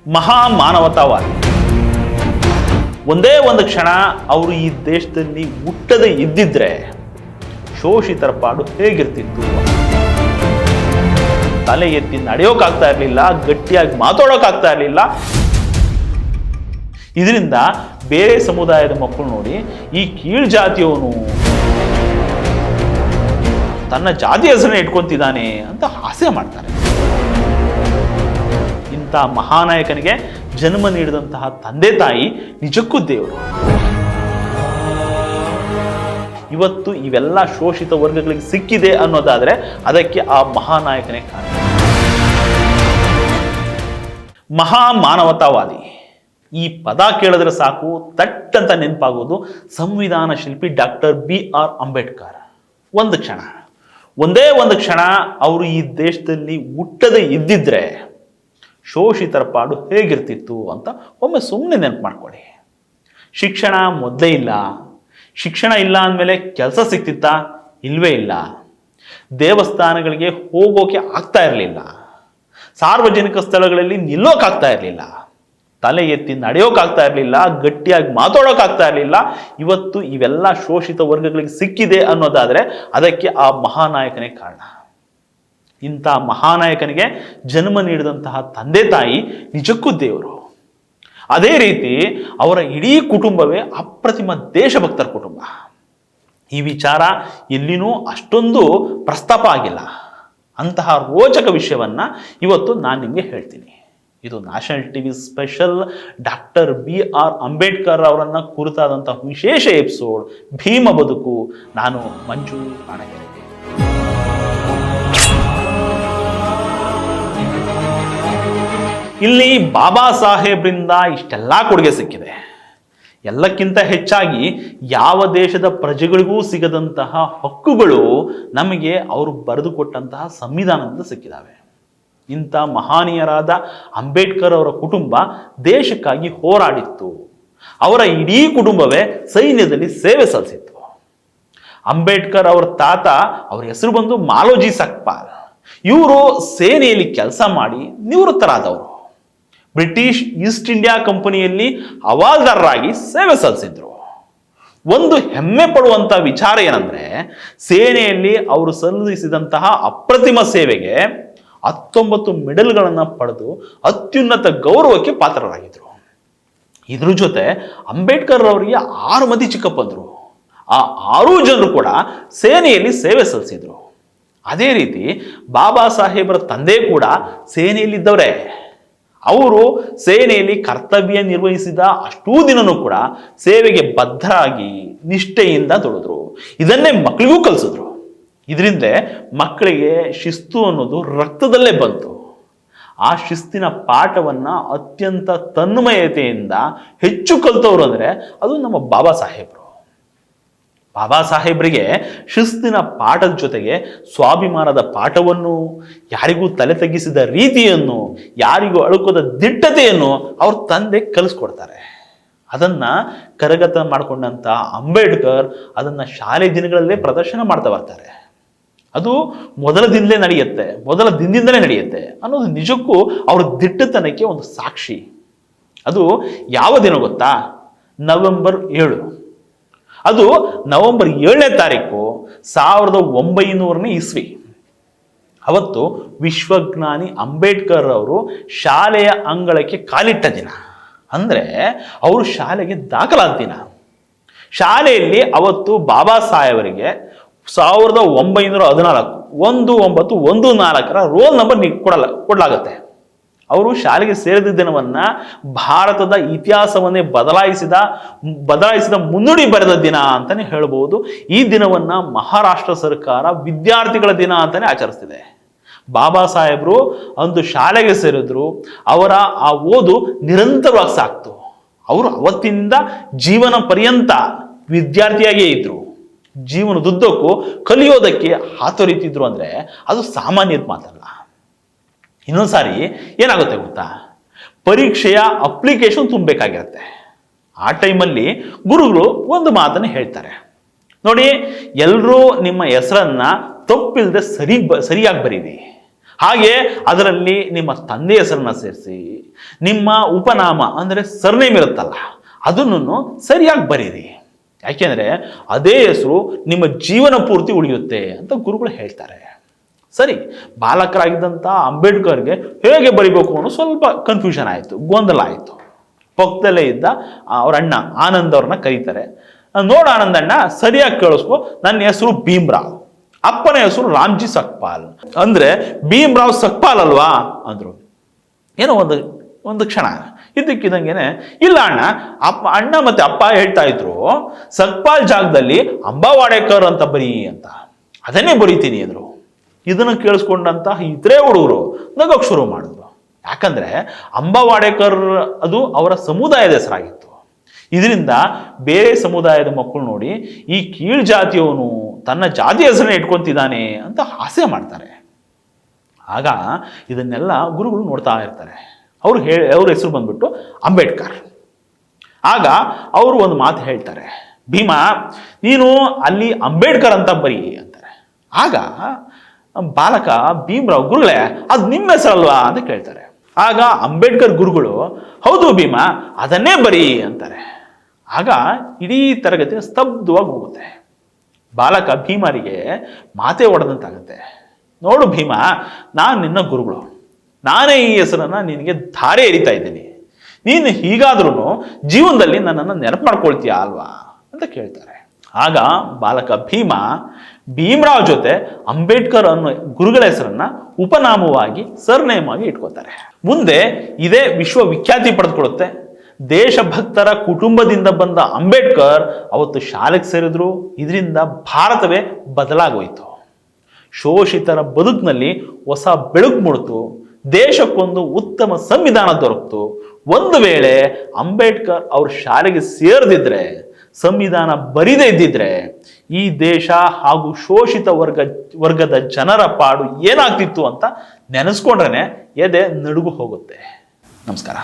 ಮಹಾ ಮಾನವತಾವಾದಿ. ಒಂದೇ ಒಂದು ಕ್ಷಣ ಅವರು ಈ ದೇಶದಲ್ಲಿ ಹುಟ್ಟದೆ ಇದ್ದಿದ್ರೆ ಶೋಷಿತರ ಪಾಡು ಹೇಗಿರ್ತಿತ್ತು. ತಲೆ ಎತ್ತಿ ನಡೆಯೋಕ್ಕಾಗ್ತಾ ಇರಲಿಲ್ಲ, ಗಟ್ಟಿಯಾಗಿ ಮಾತಾಡೋಕ್ಕಾಗ್ತಾ ಇರಲಿಲ್ಲ. ಇದರಿಂದ ಬೇರೆ ಸಮುದಾಯದ ಮಕ್ಕಳು ನೋಡಿ ಈ ಕೀಳ್ ಜಾತಿಯವನು ತನ್ನ ಜಾತಿ ಹೆಸರನ್ನ ಇಟ್ಕೊಂತಿದ್ದಾನೆ ಅಂತ ಹಾಸ್ಯ ಮಾಡ್ತಾರೆ. ಇಂಥ ಮಹಾನಾಯಕನಿಗೆ ಜನ್ಮ ನೀಡಿದಂತಹ ತಂದೆ ತಾಯಿ ನಿಜಕ್ಕೂ ದೇವರು. ಇವತ್ತು ಇವೆಲ್ಲ ಶೋಷಿತ ವರ್ಗಗಳಿಗೆ ಸಿಕ್ಕಿದೆ ಅನ್ನೋದಾದ್ರೆ ಅದಕ್ಕೆ ಆ ಮಹಾನಾಯಕನೇ ಕಾರಣ. ಮಹಾ ಮಾನವತಾವಾದಿ ಈ ಪದ ಕೇಳಿದ್ರೆ ಸಾಕು ತಟ್ ಅಂತ ನೆನಪಾಗೋದು ಸಂವಿಧಾನ ಶಿಲ್ಪಿ ಡಾಕ್ಟರ್ BR ಅಂಬೇಡ್ಕರ್. ಒಂದೇ ಒಂದು ಕ್ಷಣ ಅವರು ಈ ದೇಶದಲ್ಲಿ ಹುಟ್ಟದೆ ಇದ್ದಿದ್ರೆ ಶೋಷಿತರ ಪಾಡು ಹೇಗಿರ್ತಿತ್ತು ಅಂತ ಒಮ್ಮೆ ಸುಮ್ಮನೆ ನೆನಪು ಮಾಡ್ಕೊಳ್ಳಿ. ಶಿಕ್ಷಣ ಮೊದಲೇ ಇಲ್ಲ. ಶಿಕ್ಷಣ ಇಲ್ಲ ಅಂದಮೇಲೆ ಕೆಲಸ ಸಿಕ್ತಿತ್ತಾ? ಇಲ್ವೇ ಇಲ್ಲ. ದೇವಸ್ಥಾನಗಳಿಗೆ ಹೋಗೋಕೆ ಆಗ್ತಾ ಇರಲಿಲ್ಲ. ಸಾರ್ವಜನಿಕ ಸ್ಥಳಗಳಲ್ಲಿ ನಿಲ್ಲೋಕ್ಕಾಗ್ತಾ ಇರಲಿಲ್ಲ. ತಲೆ ಎತ್ತಿ ನಡೆಯೋಕ್ಕಾಗ್ತಾ ಇರಲಿಲ್ಲ. ಗಟ್ಟಿಯಾಗಿ ಮಾತಾಡೋಕ್ಕಾಗ್ತಾ ಇರಲಿಲ್ಲ. ಇವತ್ತು ಇವೆಲ್ಲ ಶೋಷಿತ ವರ್ಗಗಳಿಗೆ ಸಿಕ್ಕಿದೆ ಅನ್ನೋದಾದ್ರೆ ಅದಕ್ಕೆ ಆ ಮಹಾನಾಯಕನೇ ಕಾರಣ. ಇಂಥ ಮಹಾನಾಯಕನಿಗೆ ಜನ್ಮ ನೀಡಿದಂತಹ ತಂದೆ ತಾಯಿ ನಿಜಕ್ಕೂ ದೇವರು. ಅದೇ ರೀತಿ ಅವರ ಇಡೀ ಕುಟುಂಬವೇ ಅಪ್ರತಿಮ ದೇಶಭಕ್ತರ ಕುಟುಂಬ. ಈ ವಿಚಾರ ಎಲ್ಲಿನೂ ಅಷ್ಟೊಂದು ಪ್ರಸ್ತಾಪ ಆಗಿಲ್ಲ. ಅಂತಹ ರೋಚಕ ವಿಷಯವನ್ನ ಇವತ್ತು ನಾನು ನಿಮಗೆ ಹೇಳ್ತೀನಿ. ಇದು national TV special doctor BR Ambedkar ಅವರನ್ನ ಕುರಿತಾದಂತಹ ವಿಶೇಷ ಎಪಿಸೋಡ್ ಭೀಮ ಬದುಕು. ನಾನು ಮಂಜು ಕಾಣಗೆರೆ. ಇಲ್ಲಿ ಬಾಬಾ ಸಾಹೇಬ್ರಿಂದ ಇಷ್ಟೆಲ್ಲ ಕೊಡುಗೆ ಸಿಕ್ಕಿದೆ. ಎಲ್ಲಕ್ಕಿಂತ ಹೆಚ್ಚಾಗಿ ಯಾವ ದೇಶದ ಪ್ರಜೆಗಳಿಗೂ ಸಿಗದಂತಹ ಹಕ್ಕುಗಳು ನಮಗೆ ಅವರು ಬರೆದುಕೊಟ್ಟಂತಹ ಸಂವಿಧಾನದಿಂದ ಸಿಕ್ಕಿದಾವೆ. ಇಂಥ ಮಹಾನೀಯರಾದ ಅಂಬೇಡ್ಕರ್ ಅವರ ಕುಟುಂಬ ದೇಶಕ್ಕಾಗಿ ಹೋರಾಡಿತ್ತು. ಅವರ ಇಡೀ ಕುಟುಂಬವೇ ಸೈನ್ಯದಲ್ಲಿ ಸೇವೆ ಸಲ್ಲಿಸಿತ್ತು. ಅಂಬೇಡ್ಕರ್ ಅವರ ತಾತ, ಅವರ ಹೆಸರು ಬಂದು ಮಾಲೋಜಿ ಸಕ್ಪಾಲ್. ಇವರು ಸೇನೆಯಲ್ಲಿ ಕೆಲಸ ಮಾಡಿ ನಿವೃತ್ತರಾದವರು. ಬ್ರಿಟಿಷ್ ಈಸ್ಟ್ ಇಂಡಿಯಾ ಕಂಪನಿಯಲ್ಲಿ ಹವಾಲ್ದಾರರಾಗಿ ಸೇವೆ ಸಲ್ಲಿಸಿದ್ರು. ಒಂದು ಹೆಮ್ಮೆ ಪಡುವಂತ ವಿಚಾರ ಏನಂದ್ರೆ ಸೇನೆಯಲ್ಲಿ ಅವರು ಸಲ್ಲಿಸಿದಂತಹ ಅಪ್ರತಿಮ ಸೇವೆಗೆ 19 ಮೆಡಲ್ಗಳನ್ನು ಪಡೆದು ಅತ್ಯುನ್ನತ ಗೌರವಕ್ಕೆ ಪಾತ್ರರಾಗಿದ್ರು. ಇದ್ರ ಜೊತೆ ಅಂಬೇಡ್ಕರ್ ಅವರಿಗೆ 6 ಮಂದಿ ಚಿಕ್ಕಪ್ಪಂದ್ರು. ಆ 6 ಜನರು ಕೂಡ ಸೇನೆಯಲ್ಲಿ ಸೇವೆ ಸಲ್ಲಿಸಿದ್ರು. ಅದೇ ರೀತಿ ಬಾಬಾ ಸಾಹೇಬರ ತಂದೆ ಕೂಡ ಸೇನೆಯಲ್ಲಿದ್ದವರೇ. ಅವರು ಸೇನೆಯಲ್ಲಿ ಕರ್ತವ್ಯ ನಿರ್ವಹಿಸಿದ ಅಷ್ಟೂ ದಿನನೂ ಕೂಡ ಸೇವೆಗೆ ಬದ್ಧರಾಗಿ ನಿಷ್ಠೆಯಿಂದ ದುಡಿದ್ರು. ಇದನ್ನೇ ಮಕ್ಕಳಿಗೂ ಕಲಿಸಿದ್ರು. ಇದರಿಂದ ಮಕ್ಕಳಿಗೆ ಶಿಸ್ತು ಅನ್ನೋದು ರಕ್ತದಲ್ಲೇ ಬಂತು. ಆ ಶಿಸ್ತಿನ ಪಾಠವನ್ನ ಅತ್ಯಂತ ತನ್ಮಯತೆಯಿಂದ ಹೆಚ್ಚು ಕಲಿತವರು ಅಂದ್ರೆ ಅದು ನಮ್ಮ ಬಾಬಾ ಸಾಹೇಬರು. ಬಾಬಾ ಸಾಹೇಬರಿಗೆ ಶಿಸ್ತಿನ ಪಾಠದ ಜೊತೆಗೆ ಸ್ವಾಭಿಮಾನದ ಪಾಠವನ್ನು, ಯಾರಿಗೂ ತಲೆ ತಗ್ಗಿಸಿದ ರೀತಿಯನ್ನು, ಯಾರಿಗೂ ಅಳುಕೋದ ದಿಟ್ಟತೆಯನ್ನು ಅವ್ರ ತಂದೆ ಕಲಿಸ್ಕೊಡ್ತಾರೆ. ಅದನ್ನ ಕರಗತ ಮಾಡಿಕೊಂಡಂತ ಅಂಬೇಡ್ಕರ್ ಅದನ್ನ ಶಾಲೆ ದಿನಗಳಲ್ಲೇ ಪ್ರದರ್ಶನ ಮಾಡ್ತಾ ಬರ್ತಾರೆ. ಅದು ಮೊದಲ ದಿನದಿಂದಲೇ ನಡೆಯುತ್ತೆ ಅನ್ನೋದು ನಿಜಕ್ಕೂ ಅವ್ರ ದಿಟ್ಟತನಕ್ಕೆ ಒಂದು ಸಾಕ್ಷಿ. ಅದು ಯಾವ ದಿನ ಗೊತ್ತಾ? ನವೆಂಬರ್ 7. ಅದು ನವೆಂಬರ್ 7ನೇ ತಾರೀಕು 1900ನೇ ಇಸ್ವಿ. ಅವತ್ತು ವಿಶ್ವಜ್ಞಾನಿ ಅಂಬೇಡ್ಕರ್ ಅವರು ಶಾಲೆಯ ಅಂಗಳಕ್ಕೆ ಕಾಲಿಟ್ಟ ದಿನ. ಅಂದ್ರೆ ಅವರು ಶಾಲೆಗೆ ದಾಖಲಾದ ದಿನ. ಶಾಲೆಯಲ್ಲಿ ಅವತ್ತು ಬಾಬಾ ಸಾಹೇಬರಿಗೆ 1914 1914 ರೋಲ್ ನಂಬರ್ ಕೊಡಲಾಗುತ್ತೆ. ಅವರು ಶಾಲೆಗೆ ಸೇರಿದ ದಿನವನ್ನ ಭಾರತದ ಇತಿಹಾಸವನ್ನೇ ಬದಲಾಯಿಸಿದ ಮುನ್ನುಡಿ ಬರೆದ ದಿನ ಅಂತಾನೆ ಹೇಳ್ಬೋದು. ಈ ದಿನವನ್ನ ಮಹಾರಾಷ್ಟ್ರ ಸರ್ಕಾರ ವಿದ್ಯಾರ್ಥಿಗಳ ದಿನ ಅಂತಾನೆ ಆಚರಿಸ್ತಿದೆ. ಬಾಬಾ ಸಾಹೇಬರು ಅಂದು ಶಾಲೆಗೆ ಸೇರಿದ್ರು. ಅವರ ಆ ಓದು ನಿರಂತರವಾಗಿ ಸಾಕ್ತು. ಅವರು ಅವತ್ತಿನಿಂದ ಜೀವನ ಪರ್ಯಂತ ವಿದ್ಯಾರ್ಥಿಯಾಗಿಯೇ ಇದ್ರು. ಜೀವನದುದ್ದಕ್ಕೂ ಕಲಿಯೋದಕ್ಕೆ ಹಾತೊರೀತಿದ್ರು ಅಂದ್ರೆ ಅದು ಸಾಮಾನ್ಯದ ಮಾತಲ್ಲ. ಇನ್ನೊಂದ್ಸಾರಿ ಏನಾಗುತ್ತೆ ಗೊತ್ತಾ? ಪರೀಕ್ಷೆಯ ಅಪ್ಲಿಕೇಶನ್ ತುಂಬಬೇಕಾಗಿರುತ್ತೆ. ಆ ಟೈಮಲ್ಲಿ ಗುರುಗಳು ಒಂದು ಮಾತನ್ನು ಹೇಳ್ತಾರೆ, ನೋಡಿ, ಎಲ್ಲರೂ ನಿಮ್ಮ ಹೆಸರನ್ನ ತಪ್ಪಿಲ್ಲದೆ ಸರಿಯಾಗಿ ಬರೀರಿ. ಹಾಗೆ ಅದರಲ್ಲಿ ನಿಮ್ಮ ತಂದೆ ಹೆಸರನ್ನ ಸೇರಿಸಿ ನಿಮ್ಮ ಉಪನಾಮ ಅಂದರೆ ಸರ್ನೇಮ್ ಇರುತ್ತಲ್ಲ ಅದನ್ನು ಸರಿಯಾಗಿ ಬರೀರಿ. ಯಾಕೆಂದರೆ ಅದೇ ಹೆಸರು ನಿಮ್ಮ ಜೀವನ ಪೂರ್ತಿ ಉಳಿಯುತ್ತೆ ಅಂತ ಗುರುಗಳು ಹೇಳ್ತಾರೆ. ಸರಿ, ಬಾಲಕರಾಗಿದ್ದಂಥ ಅಂಬೇಡ್ಕರ್ಗೆ ಹೇಗೆ ಬರಿಬೇಕು ಅನ್ನೋ ಸ್ವಲ್ಪ ಕನ್ಫ್ಯೂಷನ್ ಆಯಿತು, ಗೊಂದಲ ಆಯಿತು. ಪಕ್ಕದಲ್ಲೇ ಇದ್ದ ಅವ್ರ ಅಣ್ಣ ಆನಂದ್ ಅವ್ರನ್ನ ಕರೀತಾರೆ. ನೋಡ ಆನಂದಣ್ಣ, ಸರಿಯಾಗಿ ಕೇಳಿಸ್ಕೊ, ನನ್ನ ಹೆಸರು ಭೀಮ್ರಾವ್, ಅಪ್ಪನ ಹೆಸರು ರಾಮ್ಜಿ ಸಕ್ಪಾಲ್. ಅಂದ್ರೆ ಭೀಮ್ರಾವ್ ಸಕ್ಪಾಲ್ ಅಲ್ವಾ ಅಂದ್ರು. ಏನೋ ಒಂದು ಕ್ಷಣ ಇದ್ದಕ್ಕಿದ್ದಂಗೆನೆ, ಇಲ್ಲ ಅಣ್ಣ, ಅಣ್ಣ ಮತ್ತೆ ಅಪ್ಪ ಹೇಳ್ತಾ ಇದ್ರು ಸಕ್ಪಾಲ್ ಜಾಗದಲ್ಲಿ ಅಂಬಾವಾಡೇಕರ್ ಅಂತ ಬರೀ ಅಂತ, ಅದನ್ನೇ ಬರೀತೀನಿ ಅಂದ್ರು. ಇದನ್ನು ಕೇಳಿಸ್ಕೊಂಡಂತ ಇತರೆ ಹುಡುಗರು ನಗೋಕ್ ಶುರು ಮಾಡಿದ್ರು. ಯಾಕಂದ್ರೆ ಅಂಬಾವಾಡೇಕರ್ ಅದು ಅವರ ಸಮುದಾಯದ ಹೆಸರಾಗಿತ್ತು. ಇದರಿಂದ ಬೇರೆ ಸಮುದಾಯದ ಮಕ್ಕಳು ನೋಡಿ ಈ ಕೀಳ್ ಜಾತಿಯವನು ತನ್ನ ಜಾತಿ ಹೆಸರನ್ನ ಇಟ್ಕೊಂತಿದ್ದಾನೆ ಅಂತ ಹಾಸ್ಯ ಮಾಡ್ತಾರೆ. ಆಗ ಇದನ್ನೆಲ್ಲ ಗುರುಗಳು ನೋಡ್ತಾ ಇರ್ತಾರೆ. ಅವ್ರ ಹೆಸರು ಬಂದ್ಬಿಟ್ಟು ಅಂಬೇಡ್ಕರ್. ಆಗ ಅವರು ಒಂದು ಮಾತು ಹೇಳ್ತಾರೆ, ಭೀಮಾ ನೀನು ಅಲ್ಲಿ ಅಂಬೇಡ್ಕರ್ ಅಂತ ಬರೀ ಅಂತಾರೆ. ಆಗ ಬಾಲಕ ಭೀಮ್ರಾವ್, ಗುರುಗಳೇ ಅದು ನಿಮ್ಮ ಹೆಸರಲ್ವಾ ಅಂತ ಕೇಳ್ತಾರೆ. ಆಗ ಅಂಬೇಡ್ಕರ್ ಗುರುಗಳು, ಹೌದು ಭೀಮಾ, ಅದನ್ನೇ ಬರೀ ಅಂತಾರೆ. ಆಗ ಇಡೀ ತರಗತಿ ಸ್ತಬ್ಧವಾಗಿ ಹೋಗುತ್ತೆ. ಬಾಲಕ ಭೀಮರಿಗೆ ಮಾತೆ ಹೊಡೆದಂತಾಗುತ್ತೆ. ನೋಡು ಭೀಮಾ, ನಾನು ನಿನ್ನ ಗುರುಗಳು, ನಾನೇ ಈ ಹೆಸರನ್ನ ನಿನಗೆ ಧಾರೆ ಎರಿತಾ ಇದ್ದೀನಿ, ನೀನು ಹೀಗಾದ್ರೂ ಜೀವನದಲ್ಲಿ ನನ್ನನ್ನು ನೆನಪು ಮಾಡ್ಕೊಳ್ತೀಯ ಅಲ್ವಾ ಅಂತ ಕೇಳ್ತಾರೆ. ಆಗ ಬಾಲಕ ಭೀಮ್ರಾವ್ ಜೊತೆ ಅಂಬೇಡ್ಕರ್ ಅನ್ನೋ ಗುರುಗಳ ಹೆಸರನ್ನ ಉಪನಾಮವಾಗಿ ಸರ್ನೇಮ್ ಆಗಿ ಇಟ್ಕೋತಾರೆ. ಮುಂದೆ ಇದೇ ವಿಶ್ವವಿಖ್ಯಾತಿ ಪಡೆದುಕೊಳ್ಳುತ್ತೆ. ದೇಶಭಕ್ತರ ಕುಟುಂಬದಿಂದ ಬಂದ ಅಂಬೇಡ್ಕರ್ ಅವತ್ತು ಶಾಲೆಗೆ ಸೇರಿದ್ರು. ಇದರಿಂದ ಭಾರತವೇ ಬದಲಾಗೋಯ್ತು. ಶೋಷಿತರ ಬದುಕಿನಲ್ಲಿ ಹೊಸ ಬೆಳಕು ಮೂಡಿತು. ದೇಶಕ್ಕೊಂದು ಉತ್ತಮ ಸಂವಿಧಾನ ದೊರಕಿತು. ಒಂದು ವೇಳೆ ಅಂಬೇಡ್ಕರ್ ಅವ್ರ ಶಾಲೆಗೆ ಸೇರದಿದ್ರೆ, ಸಂವಿಧಾನ ಬರಿದೇ ಇದ್ದಿದ್ರೆ, ಈ ದೇಶ ಹಾಗೂ ಶೋಷಿತ ವರ್ಗದ ಜನರ ಪಾಡು ಏನಾಗ್ತಿತ್ತು ಅಂತ ನೆನೆಸ್ಕೊಂಡ್ರೆ ಎದೆ ನಡುಗು ಹೋಗುತ್ತೆ. ನಮಸ್ಕಾರ.